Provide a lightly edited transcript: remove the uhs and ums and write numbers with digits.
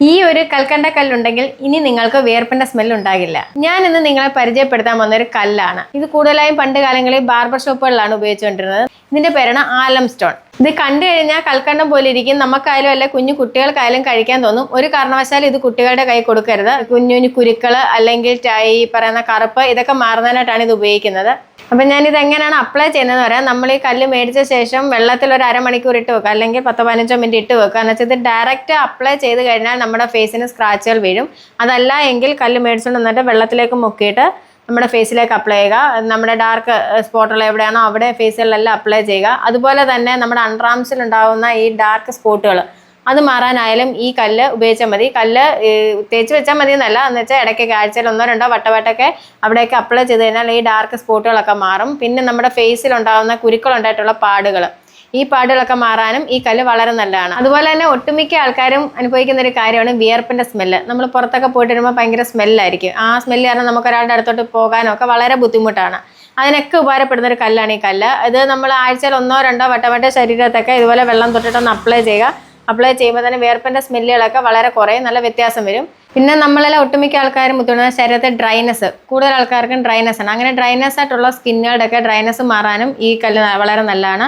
ഈ ഒരു കൽക്കണ്ട കല്ലുണ്ടെങ്കിൽ ഇനി നിങ്ങൾക്ക് വിയർപ്പിന്റെ സ്മെൽ ഉണ്ടാകില്ല. ഞാൻ ഇന്ന് നിങ്ങളെ പരിചയപ്പെടുത്താൻ വന്ന ഒരു കല്ലാണ്. ഇത് കൂടുതലായും പണ്ട് കാലങ്ങളിൽ ബാർബർ ഷോപ്പുകളിലാണ് ഉപയോഗിച്ചുകൊണ്ടിരുന്നത്. ഇതിന്റെ പേരാണ് ആലം സ്റ്റോൺ. ഇത് കണ്ടു കഴിഞ്ഞാൽ കൽക്കണ്ടം പോലെ ഇരിക്കും. നമുക്കായാലും അല്ല കുഞ്ഞു കുട്ടികൾക്കായാലും കഴിക്കാൻ തോന്നും. ഒരു കാരണവശാലും ഇത് കുട്ടികളുടെ കൈ കൊടുക്കരുത്. കുഞ്ഞു കുഞ്ഞു കുരുക്കള് അല്ലെങ്കിൽ ഈ പറയുന്ന കറുപ്പ് ഇതൊക്കെ മാറുന്നതിനായിട്ടാണ് ഇത് ഉപയോഗിക്കുന്നത്. അപ്പം ഞാനിത് എങ്ങനെയാണ് അപ്ലൈ ചെയ്യുന്നതെന്ന് പറയാം. നമ്മൾ ഈ കല്ല് മേടിച്ച ശേഷം വെള്ളത്തിൽ ഒരു അരമണിക്കൂർ ഇട്ട് വെക്കുക, അല്ലെങ്കിൽ 10-15 മിനിറ്റ് ഇട്ട് വെക്കുക. എന്ന് വെച്ചാൽ ഇത് ഡയറക്റ്റ് അപ്ലൈ ചെയ്ത് കഴിഞ്ഞാൽ നമ്മുടെ ഫേസിന് സ്ക്രാച്ചുകൾ വീഴും. അതല്ല എങ്കിൽ കല്ല് മേടിച്ചുകൊണ്ട് വന്നിട്ട് വെള്ളത്തിലേക്ക് മുക്കിയിട്ട് നമ്മുടെ ഫേസിലേക്ക് അപ്ലൈ ചെയ്യുക. നമ്മുടെ ഡാർക്ക് സ്പോട്ടുകൾ എവിടെയാണോ അവിടെ ഫേസിലെല്ലാം അപ്ലൈ ചെയ്യുക. അതുപോലെ തന്നെ നമ്മുടെ അണ്ടർആംസിൽ ഉണ്ടാകുന്ന ഈ ഡാർക്ക് സ്പോട്ടുകൾ അത് മാറാനായാലും ഈ കല്ല് ഉപയോഗിച്ചാൽ മതി. കല്ല് തേച്ച് വെച്ചാൽ മതി എന്നല്ല, എന്ന് വെച്ചാൽ ഇടയ്ക്കൊക്കെ ആഴ്ചയിൽ 1-2 വട്ടവട്ടൊക്കെ അവിടെയൊക്കെ അപ്ലൈ ചെയ്ത് കഴിഞ്ഞാൽ ഈ ഡാർക്ക് സ്പോട്ടുകളൊക്കെ മാറും. പിന്നെ നമ്മുടെ ഫേസിൽ ഉണ്ടാകുന്ന കുരുക്കളുണ്ടായിട്ടുള്ള പാടുകൾ, ഈ പാടുകളൊക്കെ മാറാനും ഈ കല്ല് വളരെ നല്ലതാണ്. അതുപോലെ തന്നെ ഒട്ടുമിക്ക ആൾക്കാരും അനുഭവിക്കുന്ന ഒരു കാര്യമാണ് വിയർപ്പിന്റെ സ്മെല്ല്. നമ്മൾ പുറത്തൊക്കെ പോയിട്ട് വരുമ്പോൾ ഭയങ്കര സ്മെല്ലായിരിക്കും. ആ സ്മെല്ല് കാരണം നമുക്ക് ഒരാളുടെ അടുത്തോട്ട് പോകാനോ ഒക്കെ വളരെ ബുദ്ധിമുട്ടാണ്. അതിനൊക്കെ ഉപകാരപ്പെടുന്ന ഒരു കല്ലാണ് ഈ കല്ല്. ഇത് നമ്മൾ ആഴ്ചയിൽ 1-2 വട്ടവട്ട ശരീരത്തൊക്കെ ഇതുപോലെ വെള്ളം തൊട്ടിട്ടൊന്ന് അപ്ലൈ ചെയ്യുക. അപ്ലൈ ചെയ്യുമ്പോൾ തന്നെ വിയർപ്പിന്റെ സ്മെല്ലുകളൊക്കെ വളരെ കുറയും, നല്ല വ്യത്യാസം വരും. പിന്നെ നമ്മളെല്ലാം ഒട്ടുമിക്ക ആൾക്കാരും ബുദ്ധിമുട്ടുന്ന ശരീരത്തെ ഡ്രൈനസ്, കൂടുതൽ ആൾക്കാർക്കും ഡ്രൈനസ് ആണ്. അങ്ങനെ ഡ്രൈനസ് ആയിട്ടുള്ള സ്കിന്നുകളുടെയൊക്കെ ഡ്രൈനസ് മാറാനും ഈ കല്ല് വളരെ നല്ലതാണ്.